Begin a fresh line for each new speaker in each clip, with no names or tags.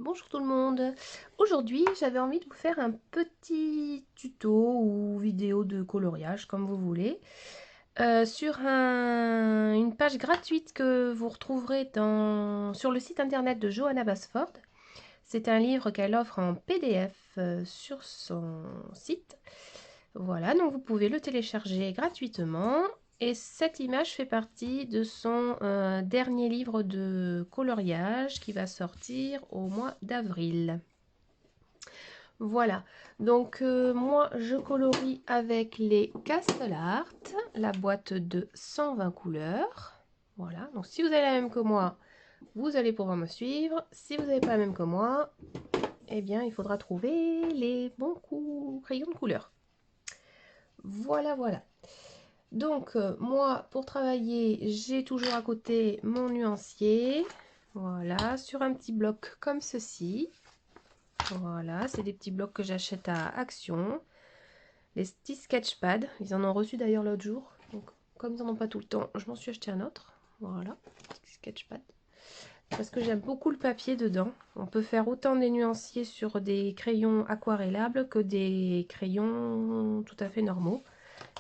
Bonjour tout le monde. Aujourd'hui, j'avais envie de vous faire un petit tuto ou vidéo de coloriage, comme vous voulez, sur une page gratuite que vous retrouverez sur le site internet de Johanna Basford. C'est un livre qu'elle offre en PDF sur son site. Voilà, donc vous pouvez le télécharger gratuitement. Et cette image fait partie de son dernier livre de coloriage qui va sortir au mois d'avril. Voilà, donc moi je colorie avec les Castle Art, la boîte de 120 couleurs. Voilà, donc si vous avez la même que moi, vous allez pouvoir me suivre. Si vous n'avez pas la même que moi, eh bien il faudra trouver les bons crayons de couleur. Voilà, voilà. Donc moi pour travailler, j'ai toujours à côté mon nuancier. Voilà, sur un petit bloc comme ceci. Voilà, c'est des petits blocs que j'achète à Action. Les petits sketchpads, ils en ont reçu d'ailleurs l'autre jour. Donc, comme ils n'en ont pas tout le temps, je m'en suis acheté un autre. Voilà, petit sketchpad. Parce que j'aime beaucoup le papier dedans. On peut faire autant des nuanciers sur des crayons aquarellables que des crayons tout à fait normaux.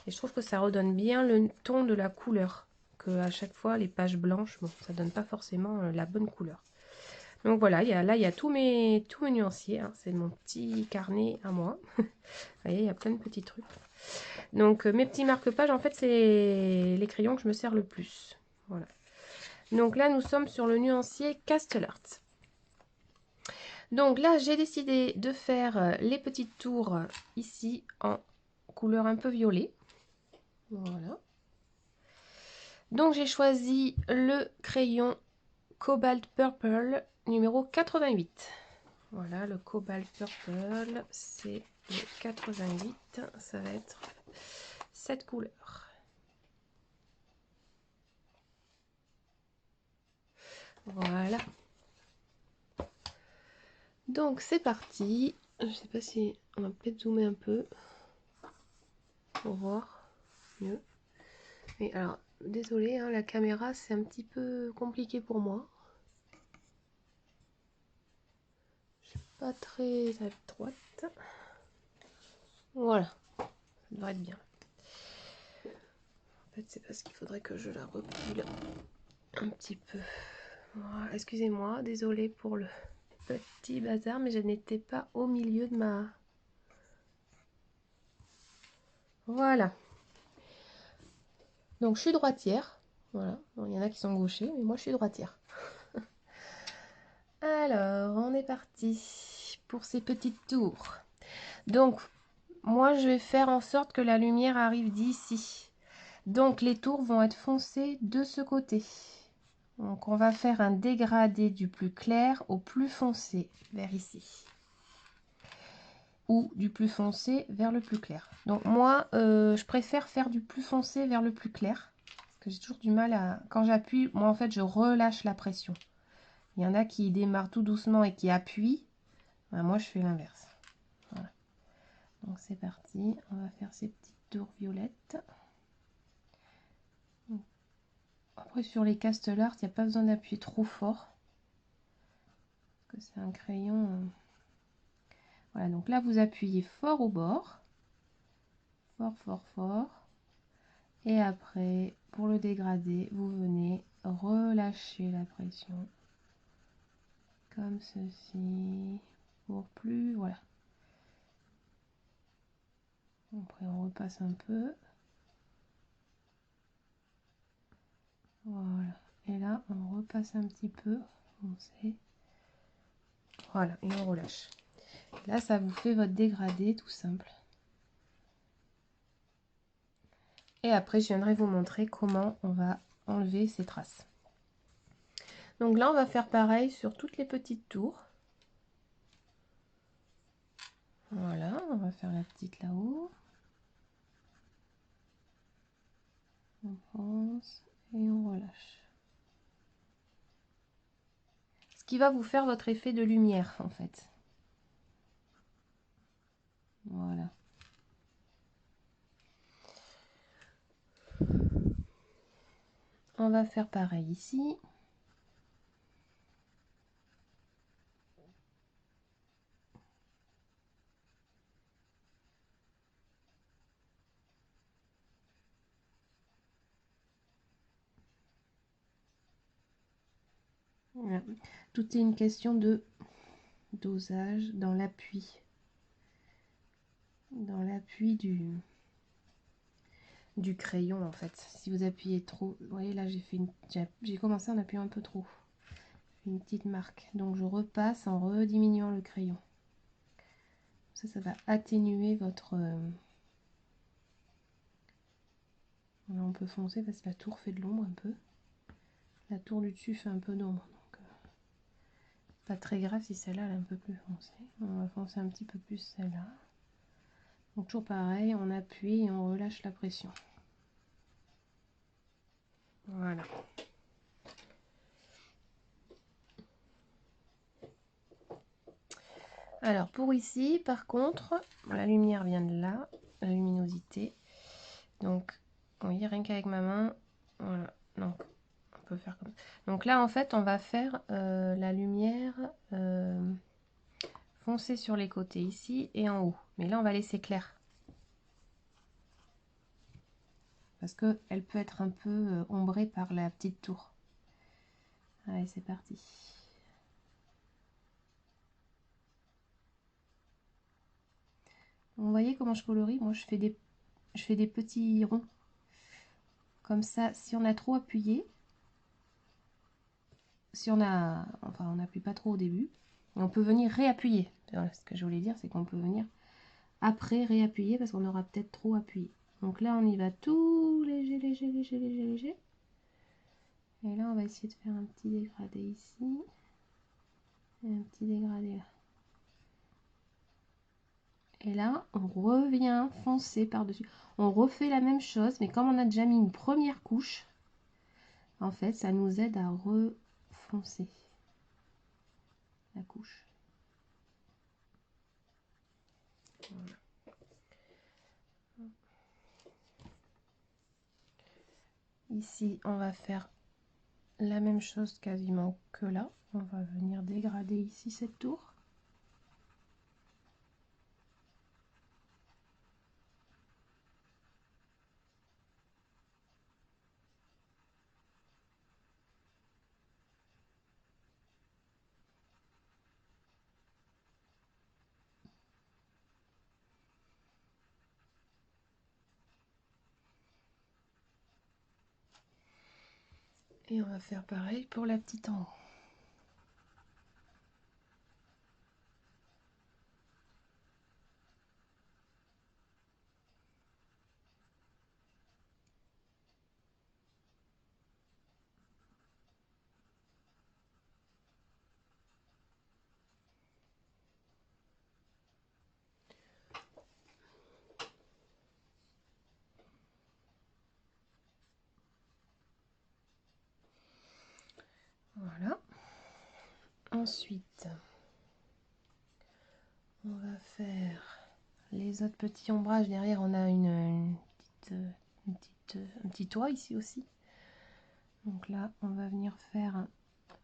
Et je trouve que ça redonne bien le ton de la couleur. Que à chaque fois, les pages blanches, bon, ça donne pas forcément la bonne couleur. Donc voilà, là, il y a tous mes nuanciers. Hein. C'est mon petit carnet à moi. Vous voyez, il y a plein de petits trucs. Donc mes petits marque-pages, en fait, c'est les crayons que je me sers le plus. Voilà. Donc là, nous sommes sur le nuancier Castle Art. Donc là, j'ai décidé de faire les petites tours ici en couleur un peu violet. Voilà. Donc j'ai choisi le crayon Cobalt Purple numéro 88. Voilà, le Cobalt Purple, c'est le 88. Ça va être cette couleur. Voilà. Donc c'est parti. Je sais pas si on va peut-être zoomer un peu pour voir mieux. Mais alors, désolé, hein, la caméra c'est un petit peu compliqué pour moi. Je suis pas très à droite. Voilà, ça devrait être bien. En fait, c'est parce qu'il faudrait que je la recule un petit peu. Voilà, excusez-moi, désolé pour le petit bazar, mais je n'étais pas au milieu de ma... Voilà. Donc je suis droitière. Voilà. Bon, il y en a qui sont gauchers, mais moi je suis droitière. Alors, on est parti pour ces petites tours. Donc, moi je vais faire en sorte que la lumière arrive d'ici. Donc les tours vont être foncées de ce côté. Donc on va faire un dégradé du plus clair au plus foncé vers ici. Ou du plus foncé vers le plus clair. Donc moi, je préfère faire du plus foncé vers le plus clair. Parce que j'ai toujours du mal à... Quand j'appuie, moi en fait, je relâche la pression. Il y en a qui démarrent tout doucement et qui appuient. Ben, moi, je fais l'inverse. Voilà. Donc c'est parti. On va faire ces petites tours violettes. Après, sur les Castle Art, il n'y a pas besoin d'appuyer trop fort. Parce que c'est un crayon... Voilà, donc là, vous appuyez fort au bord. Fort, fort, fort. Et après, pour le dégrader, vous venez relâcher la pression. Comme ceci. Pour plus, voilà. Après, on repasse un peu. Voilà. Et là, on repasse un petit peu. Foncé. Voilà, et on relâche. Là, ça vous fait votre dégradé, tout simple. Et après, je viendrai vous montrer comment on va enlever ces traces. Donc là, on va faire pareil sur toutes les petites tours. Voilà, on va faire la petite là-haut. On fonce et on relâche. Ce qui va vous faire votre effet de lumière, en fait. Voilà. On va faire pareil ici. Voilà. Tout est une question de dosage dans l'appui. Dans l'appui du crayon en fait. Si vous appuyez trop, vous voyez là j'ai commencé en appuyant un peu trop. Une petite marque. Donc je repasse en rediminuant le crayon. Ça va atténuer votre... Là on peut foncer parce que la tour fait de l'ombre un peu. La tour du dessus fait un peu d'ombre. Donc pas très grave si celle-là elle est un peu plus foncée. On va foncer un petit peu plus celle-là. Donc toujours pareil, on appuie et on relâche la pression. Voilà. Alors pour ici, par contre, la lumière vient de là, la luminosité. Donc, vous voyez, rien qu'avec ma main, voilà. Donc, on peut faire comme ça. Donc là, en fait, on va faire la lumière foncée sur les côtés ici et en haut. Mais là, on va laisser clair. Parce qu'elle peut être un peu ombrée par la petite tour. Allez, c'est parti. Vous voyez comment je colorie? Moi, je fais des petits ronds. Comme ça, si on a trop appuyé, si on a... Enfin, on n'appuie pas trop au début. Et on peut venir réappuyer. Voilà, ce que je voulais dire, c'est qu'on peut venir après réappuyer parce qu'on aura peut-être trop appuyé. Donc là, on y va tout léger, léger, léger, léger, léger. Et là, on va essayer de faire un petit dégradé ici. Et un petit dégradé là. Et là, on revient foncer par-dessus. On refait la même chose, mais comme on a déjà mis une première couche, en fait, ça nous aide à refoncer la couche. Voilà. Ici, on va faire la même chose quasiment que là. On va venir dégrader ici cette tour. Et on va faire pareil pour la petite en haut. Voilà. Ensuite, on va faire les autres petits ombrages. Derrière, on a un petit toit ici aussi. Donc là, on va venir faire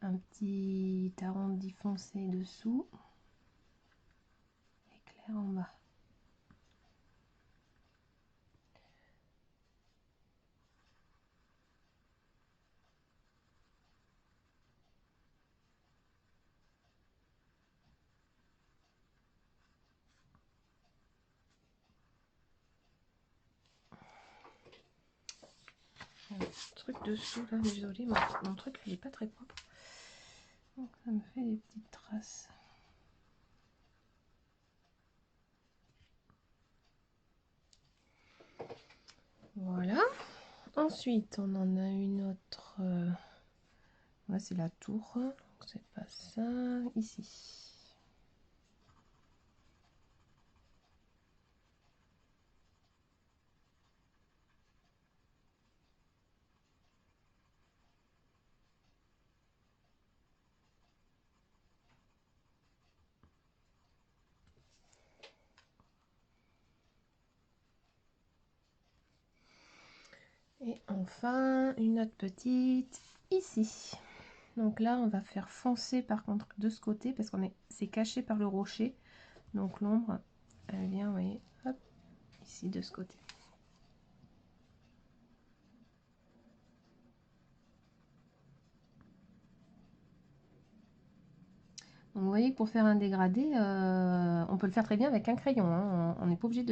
un petit arrondi foncé dessous et clair en bas. Un truc dessous là, désolé, mon truc il est pas très propre. Donc ça me fait des petites traces. Voilà. Ensuite, on en a une autre. Là, c'est la tour. C'est pas ça. Ici. Et enfin, une autre petite ici. Donc là, on va faire foncer par contre de ce côté parce qu'on c'est caché par le rocher. Donc l'ombre, elle vient, vous voyez, hop, ici de ce côté. Donc, vous voyez que pour faire un dégradé, on peut le faire très bien avec un crayon, hein. On n'est pas obligé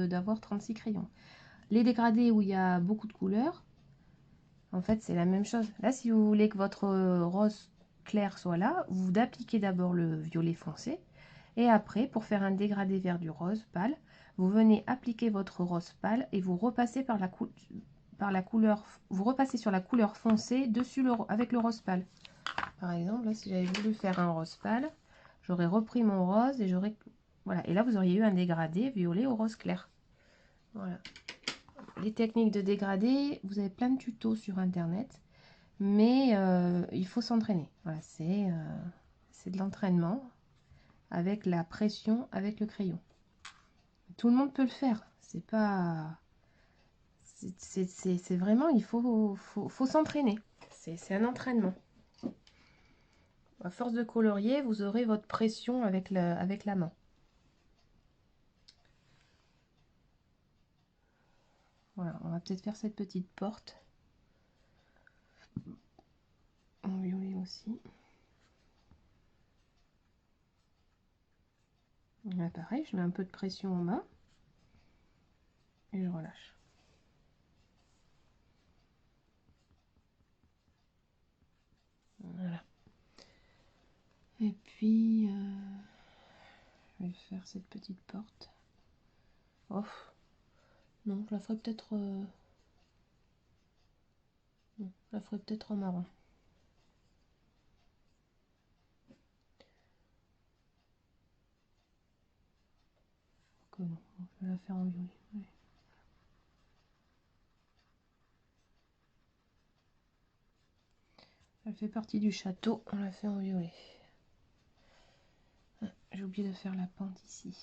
d'avoir 36 crayons. Les dégradés où il y a beaucoup de couleurs, en fait, c'est la même chose. Là, si vous voulez que votre rose clair soit là, vous appliquez d'abord le violet foncé. Et après, pour faire un dégradé vers du rose pâle, vous venez appliquer votre rose pâle et vous repassez par la couleur, vous repassez sur la couleur foncée dessus avec le rose pâle. Par exemple, là, si j'avais voulu faire un rose pâle, j'aurais repris mon rose et j'aurais... Voilà, et là, vous auriez eu un dégradé violet au rose clair. Voilà. Les techniques de dégradé, vous avez plein de tutos sur Internet, mais il faut s'entraîner. Voilà, c'est de l'entraînement avec la pression, avec le crayon. Tout le monde peut le faire. C'est pas... C'est vraiment, il faut s'entraîner. C'est un entraînement. À force de colorier, vous aurez votre pression avec la main. Voilà, on va peut-être faire cette petite porte. En violet aussi. Là, pareil, je mets un peu de pression en bas. Et je relâche. Voilà. Et puis, je vais faire cette petite porte. Oh, non, je la ferai peut-être... non, je la ferai peut-être en marron. Que non, je vais la faire en violet. Ouais. Elle fait partie du château, on l'a fait en violet. Ah, j'ai oublié de faire la pente ici.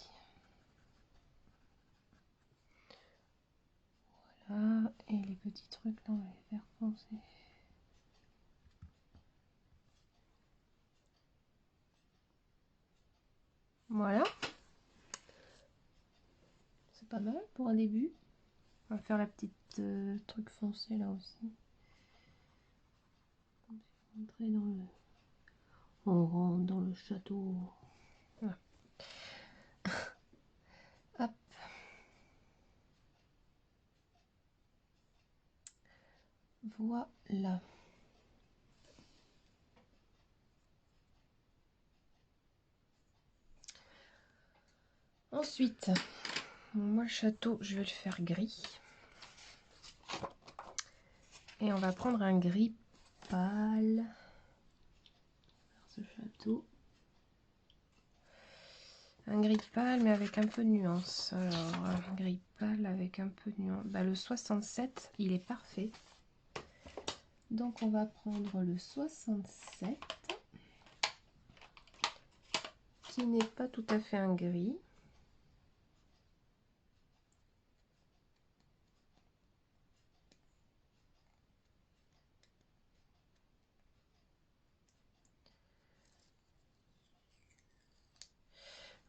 Voilà, et les petits trucs là, on va les faire foncer. Voilà. C'est pas mal pour un début. On va faire la petite truc foncé là aussi. Entrer dans le... On rentre dans le château. Voilà. Hop. Voilà. Ensuite, moi le château, je vais le faire gris. Et on va prendre un gris pâle. Ce château. Un gris pâle mais avec un peu de nuance. Alors, un gris pâle avec un peu de nuance. Bah, le 67, il est parfait. Donc on va prendre le 67. Qui n'est pas tout à fait un gris.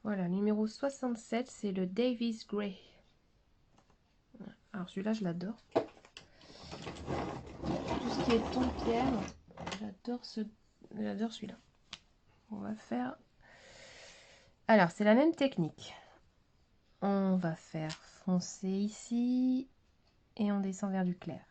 Voilà, numéro 67, c'est le Davis Gray. Alors celui-là, je l'adore. Tout ce qui est ton pierre, j'adore celui-là. On va faire... Alors, c'est la même technique. On va faire foncer ici et on descend vers du clair.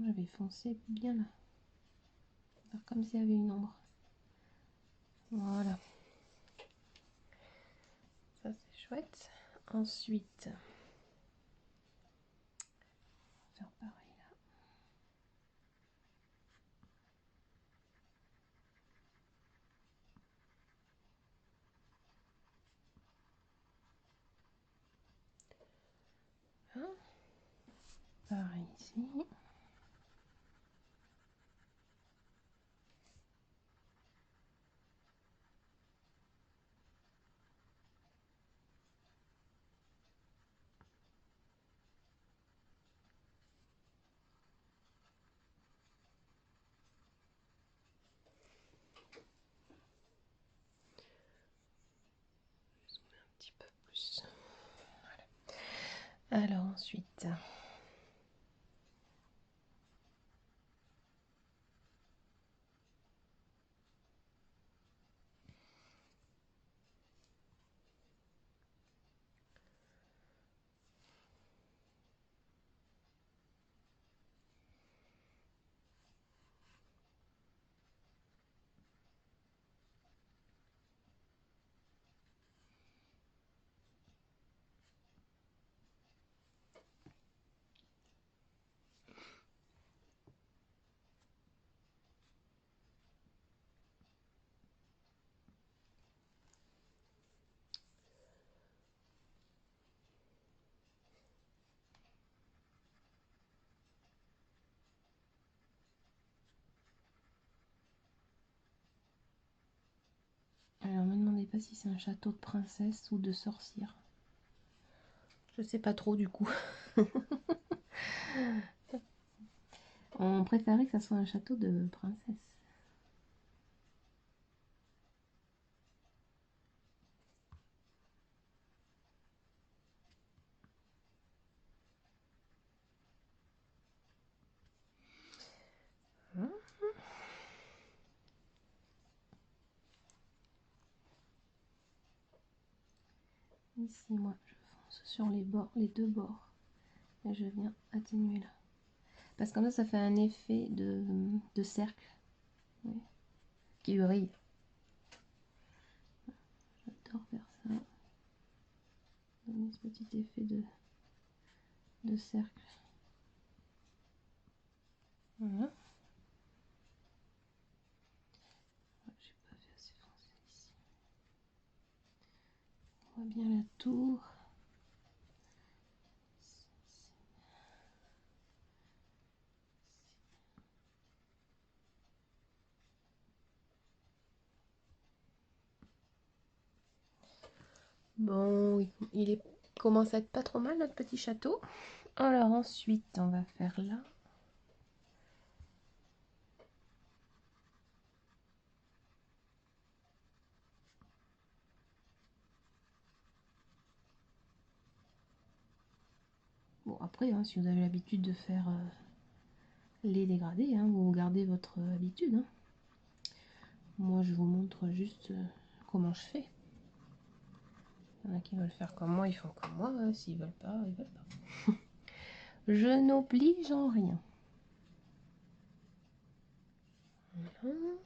Je vais foncer bien là. Faire comme s'il y avait une ombre. Voilà. Ça, c'est chouette. Ensuite, on va faire pareil là. Hein, pareil ici. Alors ensuite, alors me demandez pas si c'est un château de princesse ou de sorcière. Je sais pas trop du coup. On préférait que ça soit un château de princesse. Hein. Ici, moi, je fonce sur les bords, les deux bords. Et je viens atténuer là. Parce que comme ça fait un effet de cercle. Oui. Qui brille. J'adore faire ça. Donner ce petit effet de cercle. Voilà. J'ai pas fait assez foncé ici. On voit bien la tour. Bon, il commence à être pas trop mal notre petit château. Alors ensuite, on va faire là. Bon, après, hein, si vous avez l'habitude de faire les dégradés, hein, vous gardez votre habitude. Hein. Moi, je vous montre juste comment je fais. Il y en a qui veulent faire comme moi, ils font comme moi. S'ils veulent pas, ils veulent pas. Je n'oblige en rien. Voilà.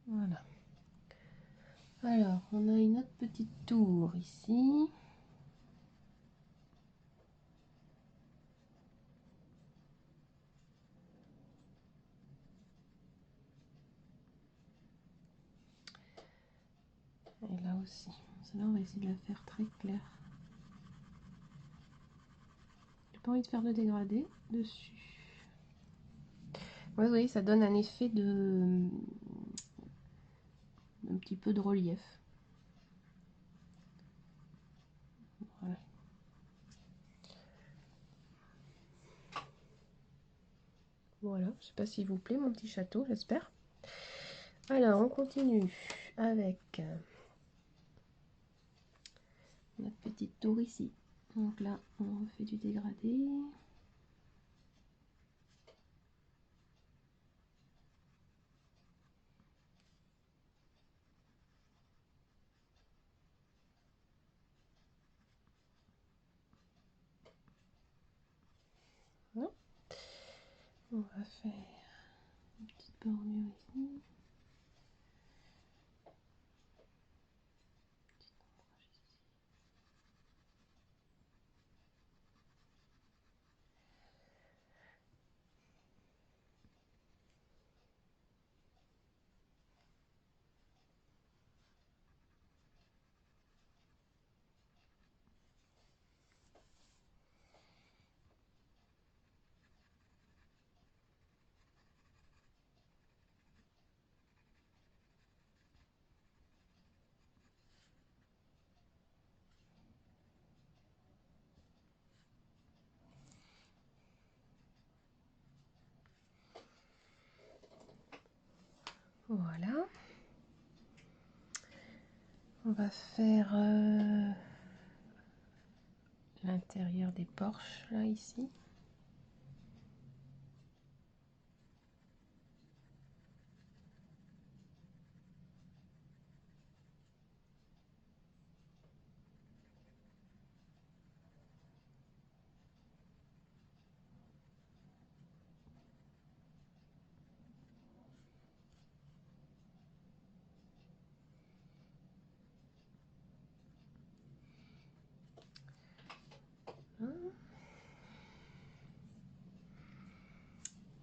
Voilà. Alors, on a une autre petite tour ici. Et là aussi. Celle-là, on va essayer de la faire très claire. J'ai pas envie de faire de dégradé dessus. Oui, oui, ça donne un effet un petit peu de relief. Voilà. Voilà, je sais pas s'il vous plaît mon petit château, j'espère. Alors, on continue avec notre petite tour ici. Donc là, on refait du dégradé. Voilà. On va faire une petite bordure ici. Voilà. On va faire l'intérieur des porches là ici.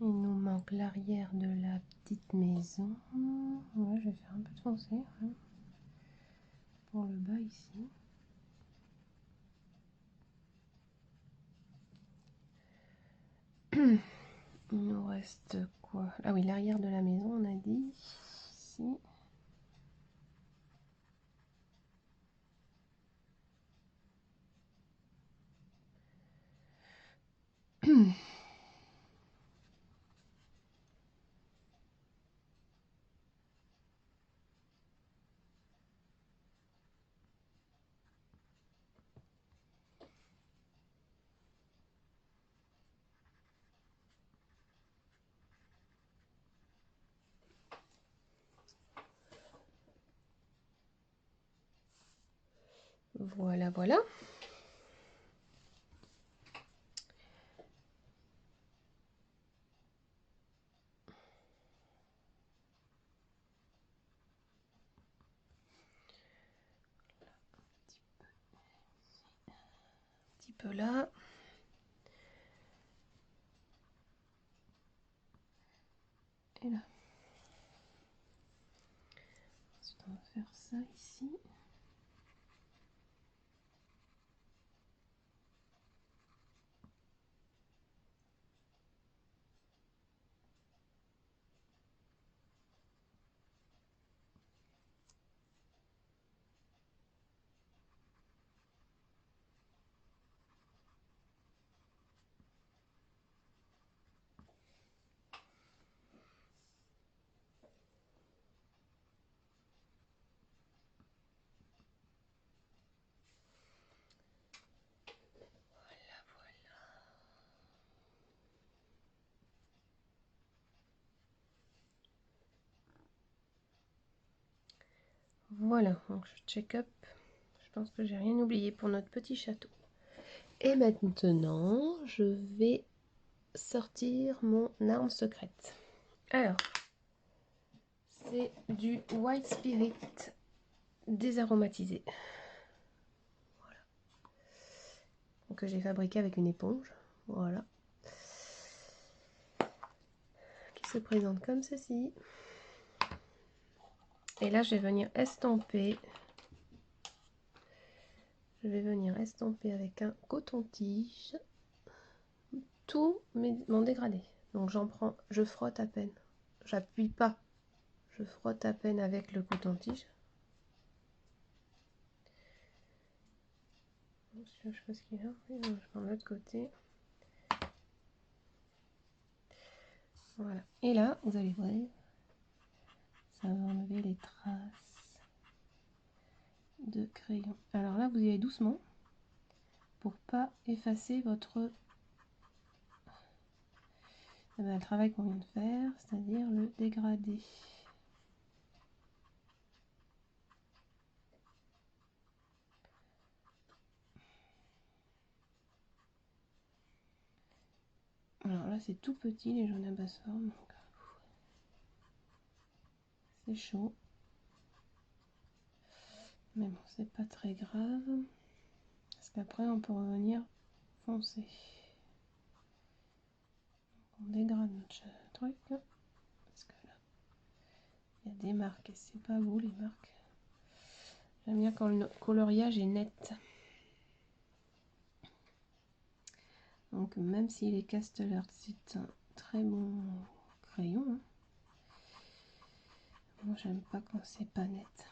Il nous manque l'arrière de la petite maison. Ouais, je vais faire un peu de foncé hein, pour le bas ici. Il nous reste quoi? Ah oui, l'arrière de la maison, on a dit. Ici. Voilà, voilà. Un petit peu là. Et là. Ensuite, on va faire ça ici. Voilà, donc je check up. Je pense que j'ai rien oublié pour notre petit château. Et maintenant, je vais sortir mon arme secrète. Alors, c'est du White Spirit désaromatisé. Voilà. Que j'ai fabriqué avec une éponge. Voilà. Qui se présente comme ceci. Et là, je vais venir estomper. Je vais venir estomper avec un coton-tige tout mon dégradé. Donc j'en prends, je frotte à peine. J'appuie pas. Je frotte à peine avec le coton-tige. Je sais pas ce qu'il y a. Je prends l'autre côté. Voilà. Et là, vous allez voir, ça va enlever les traces de crayon. Alors là, vous y allez doucement pour pas effacer votre le travail qu'on vient de faire, c'est-à-dire le dégradé. Alors là, c'est tout petit les jaunes à basse forme. C'est chaud. Mais bon, c'est pas très grave. Parce qu'après, on peut revenir foncer. On dégrade notre truc. Parce que là, il y a des marques et c'est pas beau les marques. J'aime bien quand le coloriage est net. Donc même si les Castellart, c'est un très bon crayon. Hein. Moi, j'aime pas quand c'est pas net.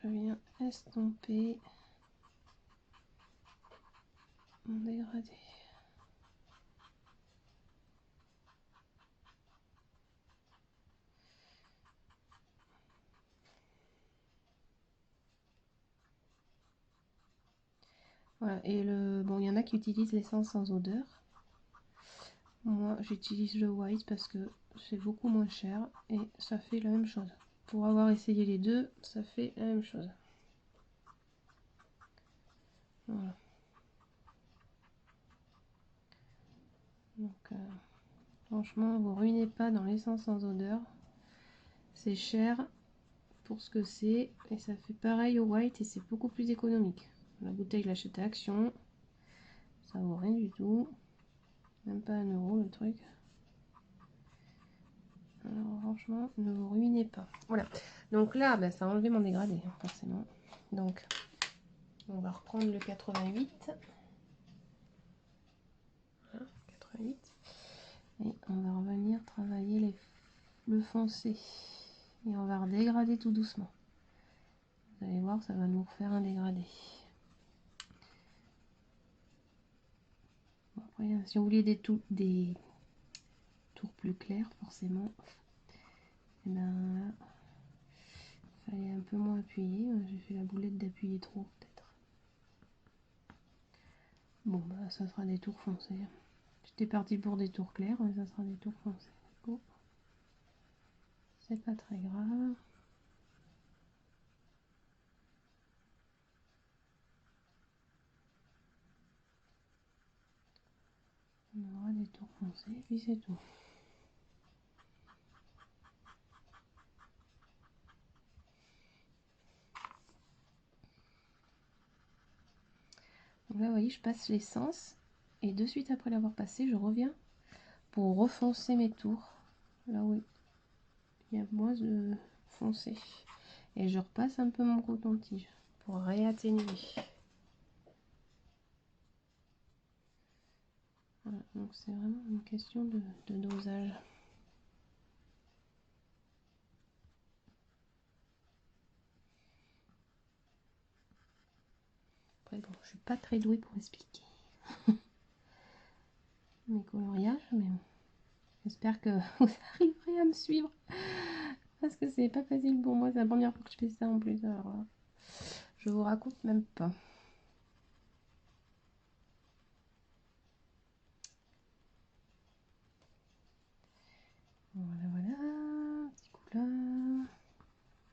Je viens estomper mon dégradé. Voilà. Et bon, il y en a qui utilisent l'essence sans odeur. Moi, j'utilise le white parce que c'est beaucoup moins cher et ça fait la même chose. Pour avoir essayé les deux, ça fait la même chose. Voilà. Donc, franchement, vous ruinez pas dans l'essence sans odeur. C'est cher pour ce que c'est et ça fait pareil au white et c'est beaucoup plus économique. La bouteille, je l'achète à Action. Ça vaut rien du tout. Même pas 1 € le truc. Alors franchement, ne vous ruinez pas. Voilà. Donc là, bah, ça a enlevé mon dégradé, hein, forcément. Donc, on va reprendre le 88. Voilà, 88. Et on va revenir travailler le foncé. Et on va redégrader tout doucement. Vous allez voir, ça va nous refaire un dégradé. Bon, après, si vous voulez des tours plus clairs, forcément, et ben là, fallait un peu moins appuyer. J'ai fait la boulette d'appuyer trop, peut-être. Bon, bah, ça sera des tours foncés. J'étais partie pour des tours clairs, mais ça sera des tours foncés. Bon. C'est pas très grave. On aura des tours foncés, et puis c'est tout. Donc là, vous voyez, je passe l'essence. Et de suite après l'avoir passé, je reviens pour refoncer mes tours. Là où il y a moins de foncé. Et je repasse un peu mon coton-tige pour réatténuer. Voilà, donc c'est vraiment une question de dosage. Après, bon, je suis pas très douée pour expliquer mes coloriages, mais j'espère que vous arriverez à me suivre. Parce que c'est pas facile pour moi, c'est la première fois que je fais ça en plus. Alors là, je vous raconte même pas. Voilà, voilà. Petit coup là.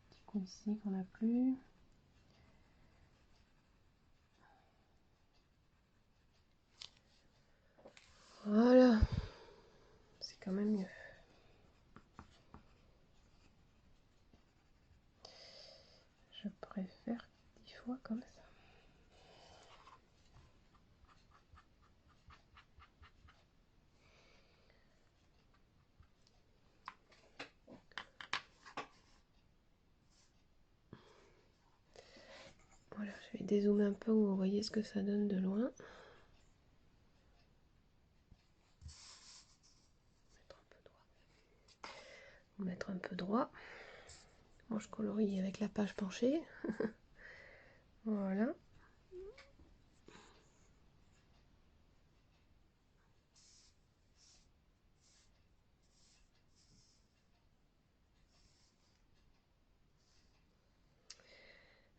Petit coup ici qu'on n'a plus. Voilà. C'est quand même mieux. Je préfère 10 fois comme ça. Voilà, je vais dézoomer un peu où vous voyez ce que ça donne de loin. Mettre un peu droit. Moi, je colorie avec la page penchée. Voilà.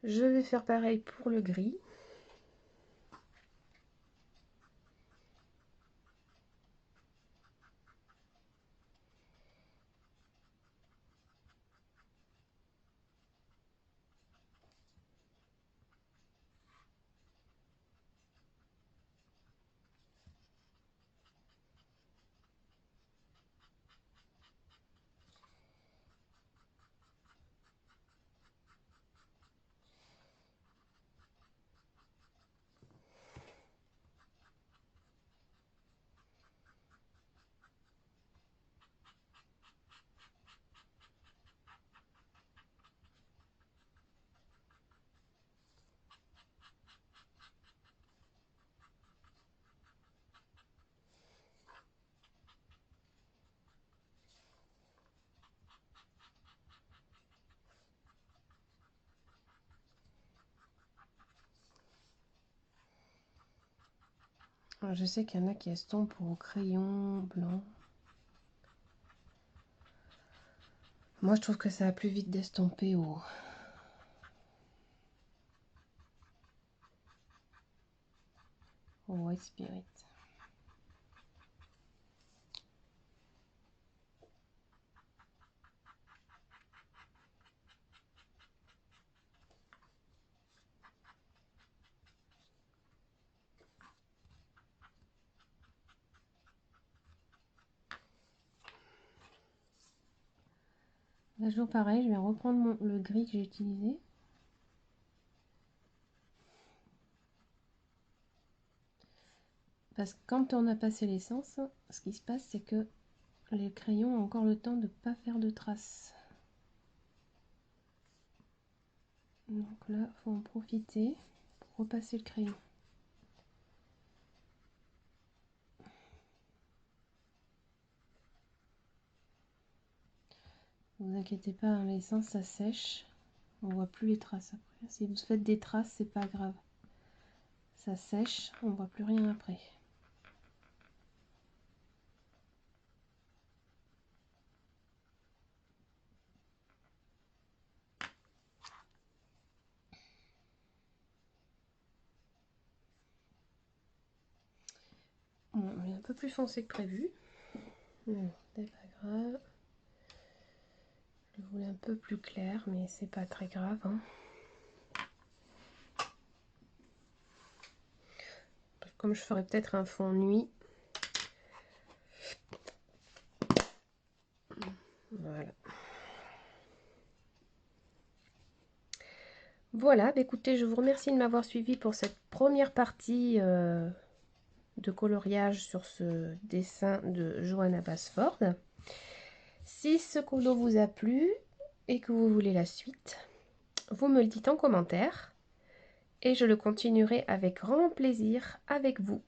Je vais faire pareil pour le gris. Alors, je sais qu'il y en a qui estompent au crayon blanc. Moi, je trouve que ça va plus vite d'estomper White Spirit. Là, toujours pareil, je vais reprendre le gris que j'ai utilisé. Parce que quand on a passé l'essence, ce qui se passe, c'est que les crayons ont encore le temps de ne pas faire de traces. Donc là, il faut en profiter pour repasser le crayon. Ne vous inquiétez pas, hein, l'essence ça sèche. On voit plus les traces après. Si vous faites des traces, c'est pas grave. Ça sèche, on voit plus rien après. Bon, il est un peu plus foncé que prévu. C'est pas grave. Je voulais un peu plus clair, mais c'est pas très grave. Hein. Comme je ferais peut-être un fond nuit. Voilà. Voilà, bah écoutez, je vous remercie de m'avoir suivi pour cette première partie de coloriage sur ce dessin de Johanna Basford. Si ce colo vous a plu et que vous voulez la suite, vous me le dites en commentaire et je le continuerai avec grand plaisir avec vous.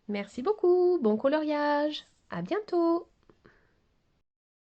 Merci beaucoup, bon coloriage, à bientôt!